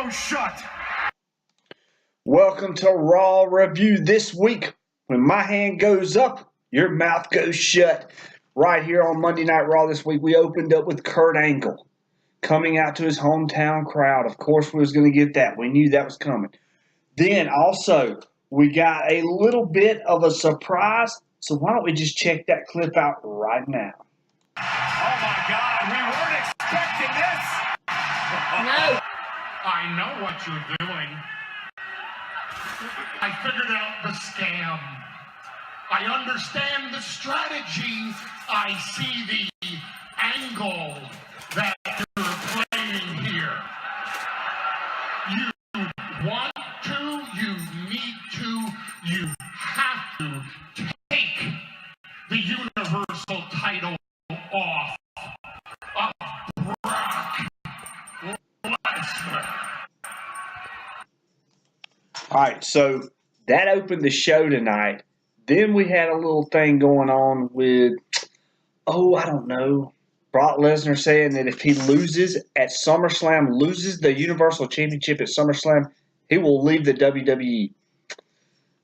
goes shut. Welcome to Raw Review. This week, when my hand goes up, your mouth goes shut. Right here on Monday Night Raw this week, we opened up with Kurt Angle coming out to his hometown crowd. Of course, we was going to get that. We knew that was coming. Then, also, we got a little bit of a surprise. So why don't we just check that clip out right now? Oh, my God. We weren't expecting this. No. I know what you're doing. I figured out the scam. I understand the strategy. I see the angle that you're playing here. You want to, you need to, you have to take the Universal title off of Brock Lesnar. All right, so that opened the show tonight. Then we had a little thing going on with, I don't know, Brock Lesnar saying that if he loses at SummerSlam, loses the Universal Championship at SummerSlam, he will leave the WWE.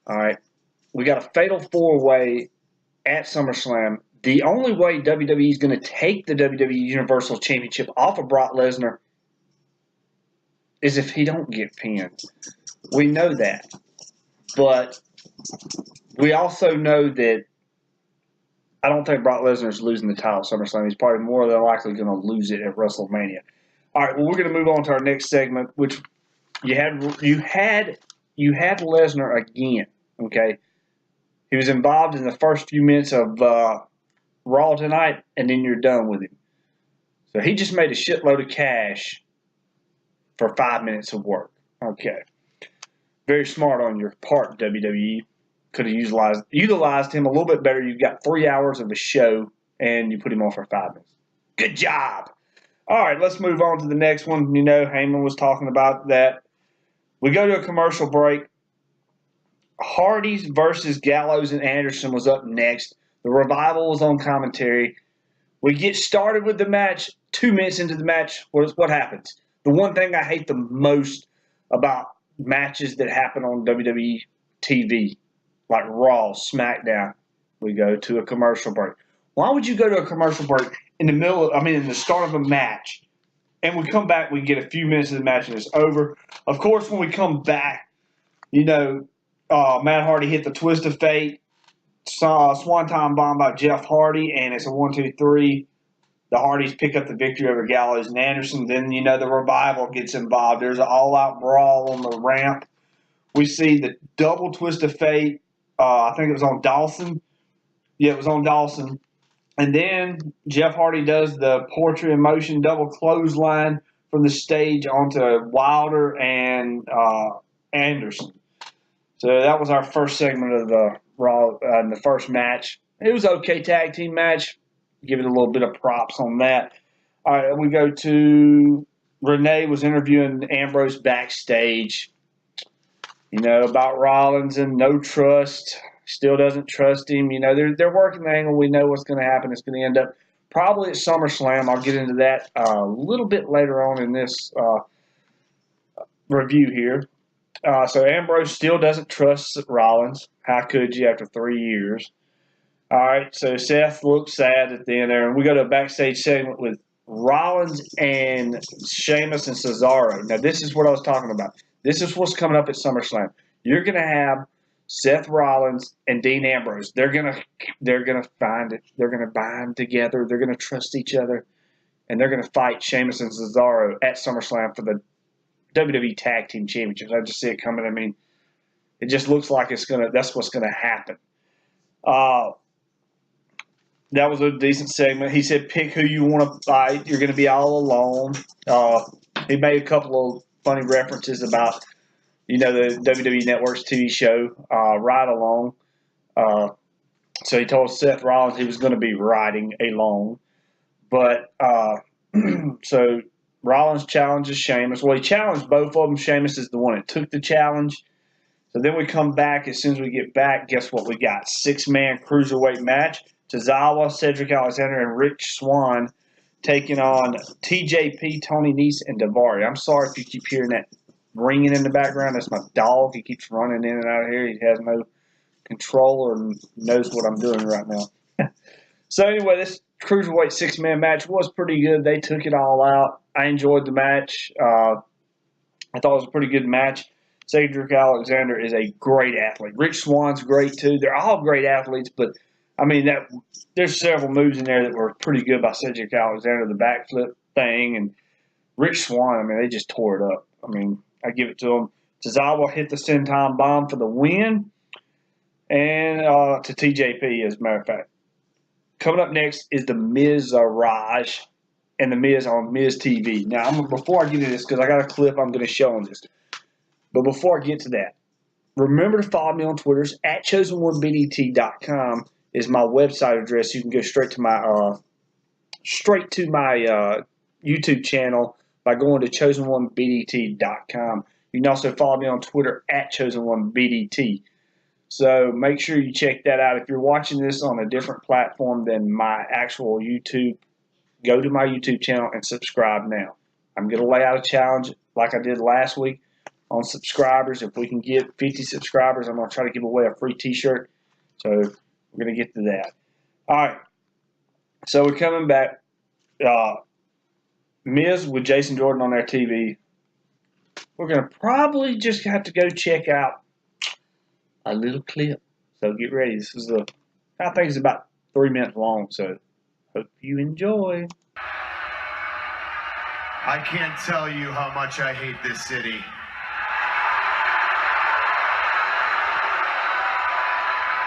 All right, we got a fatal four-way at SummerSlam. The only way WWE is going to take the WWE Universal Championship off of Brock Lesnar is if he don't get pinned. We know that. But we also know that I don't think Brock Lesnar is losing the title at SummerSlam. He's probably more than likely going to lose it at WrestleMania. All right, well, we're going to move on to our next segment, which you had Lesnar again, okay? He was involved in the first few minutes of Raw tonight, and then you're done with him. So he just made a shitload of cash for 5 minutes of work. Okay. Very smart on your part, WWE. Could have utilized him a little bit better. You've got 3 hours of a show, and you put him on for 5 minutes. Good job. All right, let's move on to the next one. You know, Heyman was talking about that. We go to a commercial break. Hardy's versus Gallows and Anderson was up next. The Revival was on commentary. We get started with the match. 2 minutes into the match, what happens? The one thing I hate the most about matches that happen on WWE TV, like Raw, SmackDown, we go to a commercial break. Why would you go to a commercial break in the start of a match, and we come back, we get a few minutes of the match, and it's over? Of course, when we come back, Matt Hardy hit the twist of fate, Swanton bomb by Jeff Hardy, and it's a 1-2-3. The Hardys pick up the victory over Gallows and Anderson. Then, the Revival gets involved. There's an all-out brawl on the ramp. We see the double twist of fate. I think it was on Dawson. Yeah, it was on Dawson. And then Jeff Hardy does the Portrait in Motion double clothesline from the stage onto Wilder and Anderson. So that was our first segment of the Raw in the first match. It was an okay tag team match. Give it a little bit of props on that. All right, we go to Renee was interviewing Ambrose backstage, about Rollins and no trust. Still doesn't trust him. They're working the angle. We know what's going to happen. It's going to end up probably at SummerSlam. I'll get into that a little bit later on in this review here. So Ambrose still doesn't trust Rollins. How could you after 3 years? All right, so Seth looks sad at the end there, and we go to a backstage segment with Rollins and Sheamus and Cesaro. Now, this is what I was talking about. This is what's coming up at SummerSlam. You're going to have Seth Rollins and Dean Ambrose. They're gonna find it. They're gonna bind together. They're gonna trust each other, and they're gonna fight Sheamus and Cesaro at SummerSlam for the WWE Tag Team Championships. I just see it coming. I mean, it just looks like that's what's gonna happen. That was a decent segment. He said, pick who you want to fight. You're going to be all alone. He made a couple of funny references about, the WWE Network's TV show, Ride Along. So he told Seth Rollins he was going to be riding alone. But so Rollins challenges Sheamus. Well, he challenged both of them. Sheamus is the one that took the challenge. So then we come back. As soon as we get back, guess what we got? 6-man cruiserweight match. Tozawa, Cedric Alexander, and Rich Swann taking on TJP, Tony Nese, and Daivari. I'm sorry if you keep hearing that ringing in the background. That's my dog. He keeps running in and out of here. He has no control or knows what I'm doing right now. So anyway, this Cruiserweight 6-man match was pretty good. They took it all out. I enjoyed the match. I thought it was a pretty good match. Cedric Alexander is a great athlete. Rich Swann's great too. They're all great athletes, but I mean there's several moves in there that were pretty good by Cedric Alexander, the backflip thing, and Rich Swann. I mean, they just tore it up. I mean, I give it to them. Tozawa hit the senton bomb for the win, and to TJP, as a matter of fact. Coming up next is the Mizaraj and the Miz on Miz TV. Now, before I get into this, because I got a clip I'm going to show on this. But before I get to that, remember to follow me on Twitter. At chosen1bdt.com is my website address. You can go straight to my YouTube channel by going to chosen1bdt.com. You can also follow me on Twitter at chosen1bdt. So make sure you check that out. If you're watching this on a different platform than my actual YouTube, go to my YouTube channel and subscribe now. I'm going to lay out a challenge like I did last week on subscribers. If we can get 50 subscribers, I'm going to try to give away a free t-shirt. So we're going to get to that. All right. So we're coming back. Miz with Jason Jordan on their TV. We're going to probably just have to go check out a little clip. So get ready. This is I think it's about 3 minutes long. So hope you enjoy. I can't tell you how much I hate this city.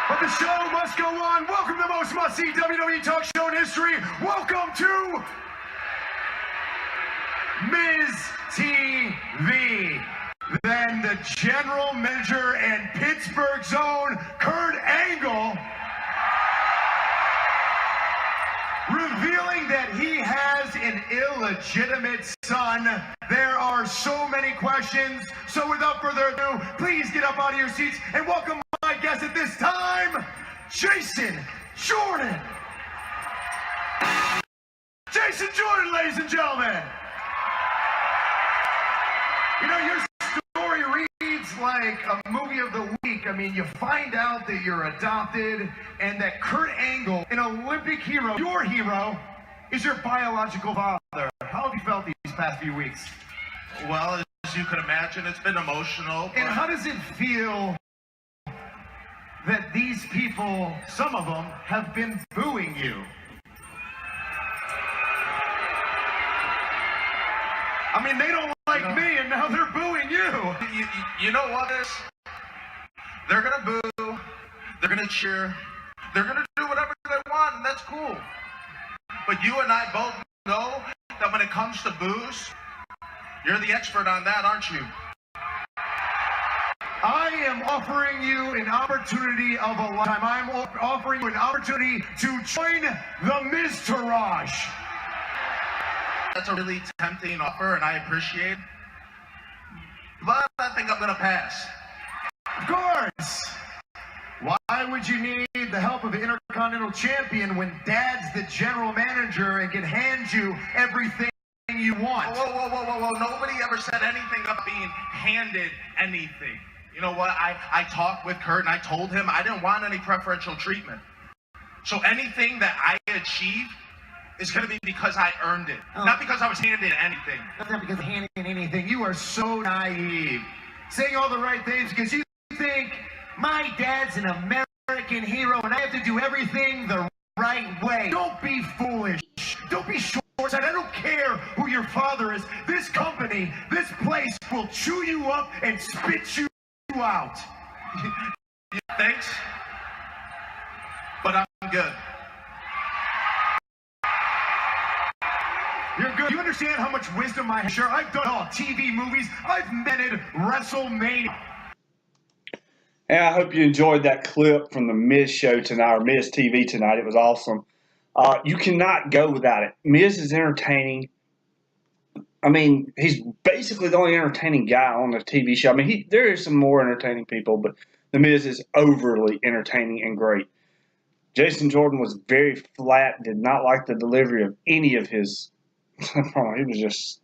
But the show must go on. Welcome to the most must-see WWE talk show in history. Welcome to Miz TV. Then the general manager and Pittsburgh's own Kurt Angle revealing that he has an illegitimate son. There are so many questions. So without further ado, please get up out of your seats and welcome my guest at this time, Jason Jordan. Jason Jordan, ladies and gentlemen. You know, your story reads like a movie of the week. I mean, you find out that you're adopted and that Kurt Angle, an Olympic hero, your hero, is your biological father. How have you felt these past few weeks? Well, as you can imagine, it's been emotional. And how does it feel that these people, some of them, have been booing you? I mean, they don't like me, and now they're booing you. You know what is? They're going to boo. They're going to cheer. They're going to do whatever they want, and that's cool. But you and I both know that when it comes to boos, you're the expert on that, aren't you? I am offering you an opportunity of a lifetime. I'm offering you an opportunity to join the Mizaraj. That's a really tempting offer, and I appreciate it. But I think I'm going to pass. Of course. Why would you need the help of the Intercontinental Champion when Dad's the general manager and can hand you everything you want? Whoa. Nobody ever said anything about being handed anything. You know what? I talked with Kurt, and I told him I didn't want any preferential treatment. So anything that I achieve is going to be because I earned it, not because I was handed anything. That's not because of handing anything. You are so naive. Saying all the right things because you think my dad's an American hero and I have to do everything the right way. Don't be foolish. Don't be short-sighted. I don't care who your father is. This company, this place will chew you up and spit you out. Thanks, but I'm good. You're good. You understand how much wisdom I have? Sure, I've done all TV movies. I've mented WrestleMania. And I hope you enjoyed that clip from the Miz show tonight, or Miz TV tonight. It was awesome. You cannot go without it. Miz is entertaining. I mean, he's basically the only entertaining guy on the TV show. I mean, there is some more entertaining people, but the Miz is overly entertaining and great. Jason Jordan was very flat, did not like the delivery of any of his. He was just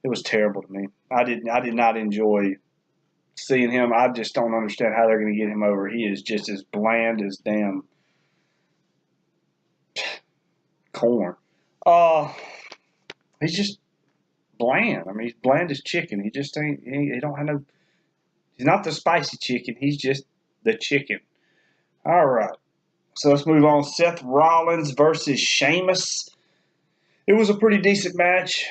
It was terrible to me. I did not enjoy seeing him. I just don't understand how they're going to get him over. He is just as bland as damn corn. He's just bland. I mean, he's bland as chicken. He just ain't. He don't have no. He's not the spicy chicken. He's just the chicken. All right. So let's move on. Seth Rollins versus Sheamus. It was a pretty decent match.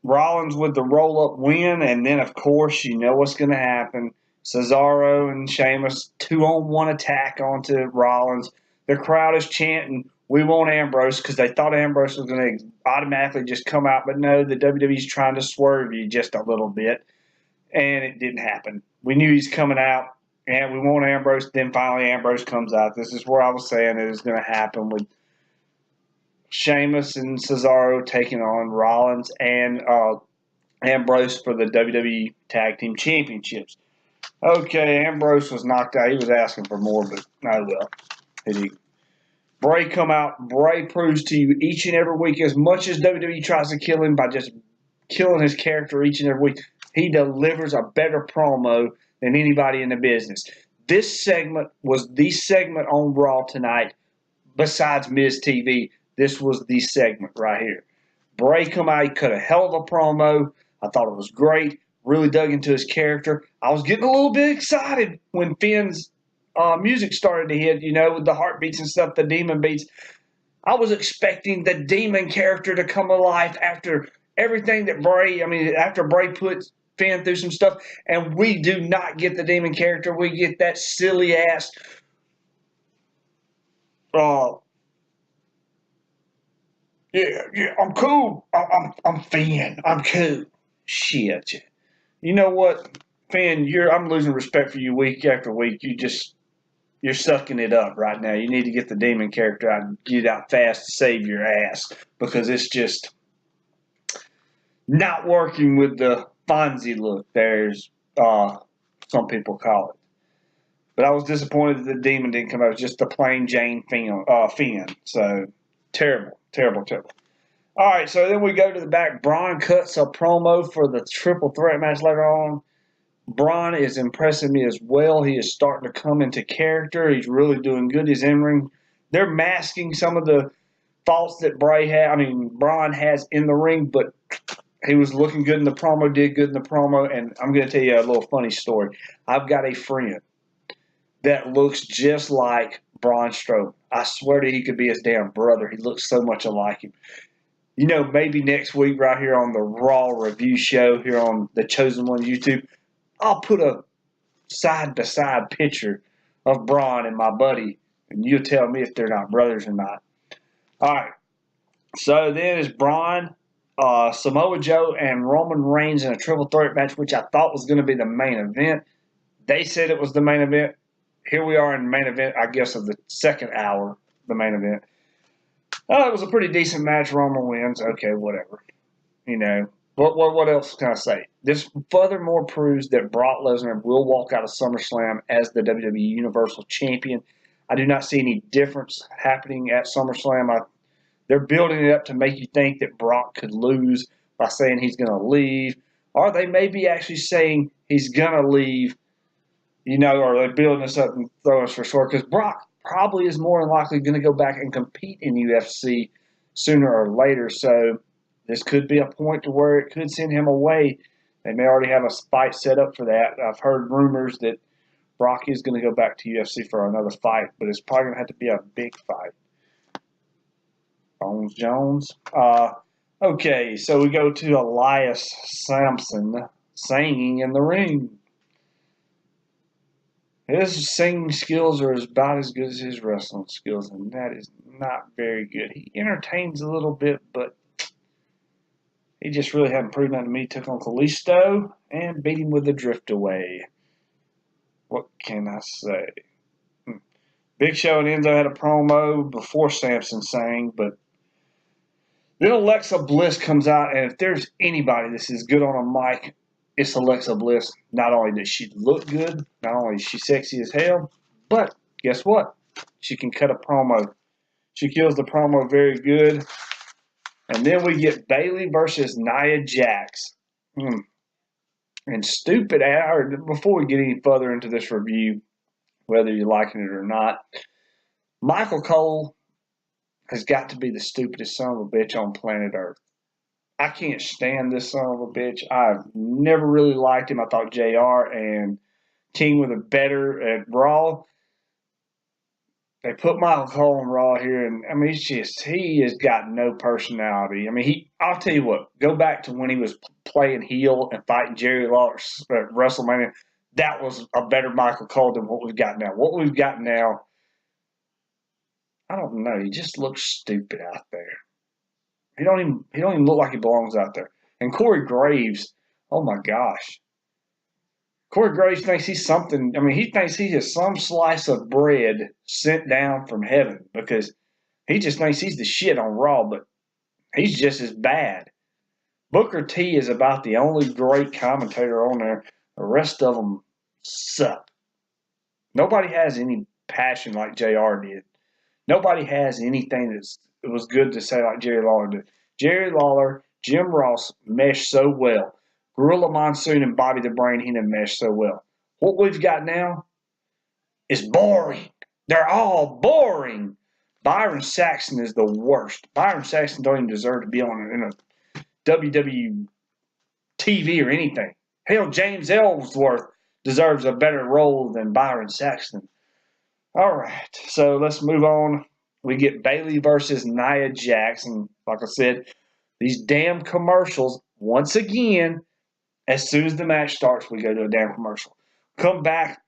Rollins with the roll-up win, and then, of course, you know what's going to happen. Cesaro and Sheamus, 2-on-1 attack onto Rollins. The crowd is chanting, "We want Ambrose," because they thought Ambrose was going to automatically just come out. But no, the WWE's trying to swerve you just a little bit, and it didn't happen. We knew he's coming out, and we want Ambrose. Then finally Ambrose comes out. This is where I was saying it is going to happen with Sheamus and Cesaro taking on Rollins and Ambrose for the WWE Tag Team Championships. Okay, Ambrose was knocked out. He was asking for more, but oh well. Bray come out. Bray proves to you each and every week, as much as WWE tries to kill him by just killing his character each and every week, he delivers a better promo than anybody in the business. This segment was the segment on Raw tonight, besides Miz TV. This was the segment right here. Bray come out, he cut a hell of a promo. I thought it was great. Really dug into his character. I was getting a little bit excited when Finn's music started to hit, you know, with the heartbeats and stuff, the demon beats. I was expecting the demon character to come alive after everything that after Bray puts Finn through some stuff, and we do not get the demon character. We get that silly ass Yeah, I'm cool. I'm Finn. I'm cool. Shit. You know what, Finn? I'm losing respect for you week after week. You're sucking it up right now. You need to get the demon character out and get out fast to save your ass, because it's just not working with the Fonzie look. There's some people call it. But I was disappointed that the demon didn't come out. It was just the plain Jane Finn. So terrible. All right, so then we go to the back. Braun cuts a promo for the triple threat match later on. Braun is impressing me as well. He is starting to come into character. He's really doing good. He's in-ring. They're masking some of the faults that Braun has in the ring, but he was looking good in the promo, did good in the promo, and I'm going to tell you a little funny story. I've got a friend that looks just like Braun Strowman. I swear to you, he could be his damn brother. He looks so much alike him. You know, maybe next week right here on the Raw review show here on the Chosen One YouTube, I'll put a side-by-side picture of Braun and my buddy, and you'll tell me if they're not brothers or not. All right. So then it's Braun, Samoa Joe, and Roman Reigns in a triple threat match, which I thought was going to be the main event. They said it was the main event. Here we are in the main event, I guess, of the second hour, the main event. It was a pretty decent match. Roman wins. Okay, whatever. You know, what else can I say? This furthermore proves that Brock Lesnar will walk out of SummerSlam as the WWE Universal Champion. I do not see any difference happening at SummerSlam. They're building it up to make you think that Brock could lose by saying he's going to leave. Or they may be actually saying he's going to leave, you know, or they're building us up and throwing us for short. Because Brock probably is more than likely going to go back and compete in UFC sooner or later. So this could be a point to where it could send him away. They may already have a fight set up for that. I've heard rumors that Brock is going to go back to UFC for another fight, but it's probably going to have to be a big fight. Bones Jones. Okay, so we go to Elias Sampson singing in the ring. His singing skills are about as good as his wrestling skills, and that is not very good. He entertains a little bit, but he just really hadn't proven that to me. Took on Kalisto and beat him with the drift away. What can I say? Big Show and Enzo had a promo before Sampson sang, but then Alexa Bliss comes out, and if there's anybody that is good on a mic, it's Alexa Bliss. Not only does she look good, not only is she sexy as hell, but guess what? She can cut a promo. She kills the promo very good. And then we get Bayley versus Nia Jax. And stupid, or before we get any further into this review, whether you're liking it or not, Michael Cole has got to be the stupidest son of a bitch on planet Earth. I can't stand this son of a bitch. I've never really liked him. I thought JR and King were the better at Raw. They put Michael Cole on Raw here, and I mean, he has got no personality. I mean, I'll tell you what, go back to when he was playing heel and fighting Jerry Lawler at WrestleMania. That was a better Michael Cole than what we've got now. What we've got now, I don't know. He just looks stupid out there. He don't even look like he belongs out there. And Corey Graves, oh my gosh. Corey Graves thinks he's something. I mean, he thinks he is some slice of bread sent down from heaven because he just thinks he's the shit on Raw, but he's just as bad. Booker T is about the only great commentator on there. The rest of them suck. Nobody has any passion like JR did. Nobody has anything that was good to say like Jerry Lawler did. Jerry Lawler, Jim Ross meshed so well. Gorilla Monsoon and Bobby the Brain Heenan meshed so well. What we've got now is boring. They're all boring. Byron Saxton is the worst. Byron Saxton don't even deserve to be on in a WWE TV or anything. Hell, James Ellsworth deserves a better role than Byron Saxton. All right, so let's move on. We get Bayley versus Nia Jax. And like I said, these damn commercials, once again, as soon as the match starts, we go to a damn commercial. Come back,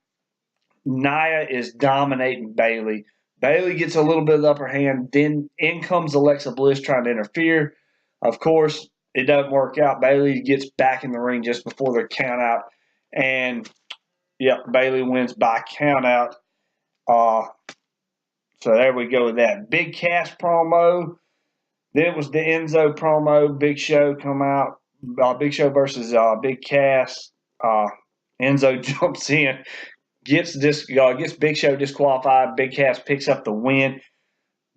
Nia is dominating Bayley. Bayley gets a little bit of the upper hand. Then in comes Alexa Bliss trying to interfere. Of course, it doesn't work out. Bayley gets back in the ring just before the count out. And, yep, Bayley wins by count out. So there we go with that. Big Cass promo. Then it was the Enzo promo. Big Show come out. Big Show versus Big Cass. Enzo jumps in, gets Big Show disqualified. Big Cass picks up the win.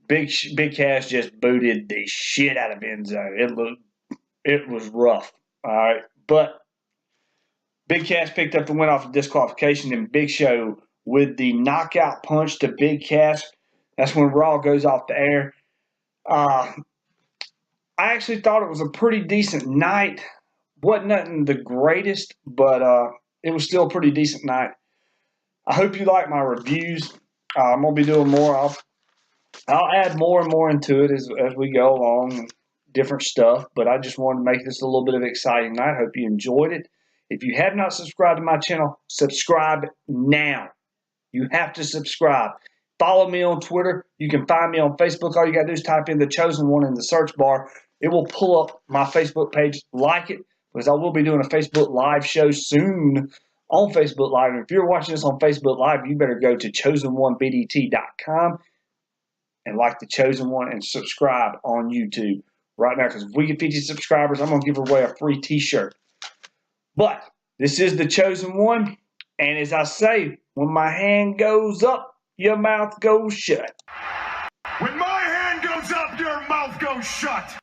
Big Cass just booted the shit out of Enzo. It was rough. All right, but Big Cass picked up the win off of disqualification, and Big Show with the knockout punch to Big Cass. That's when Raw goes off the air. I actually thought it was a pretty decent night. Wasn't nothing the greatest, but it was still a pretty decent night. I hope you like my reviews. I'm going to be doing more. I'll add more and more into it as we go along, and different stuff, but I just wanted to make this a little bit of an exciting night. Hope you enjoyed it. If you have not subscribed to my channel, subscribe now. You have to subscribe. Follow me on Twitter. You can find me on Facebook. All you got to do is type in The Chosen One in the search bar. It will pull up my Facebook page. Like it, because I will be doing a Facebook Live show soon on Facebook Live. And if you're watching this on Facebook Live, you better go to chosen1bdt.com and like The Chosen One and subscribe on YouTube right now. Because if we get 50 subscribers, I'm going to give away a free t-shirt. But this is The Chosen One. And as I say, when my hand goes up, your mouth goes shut. When my hand goes up, your mouth goes shut.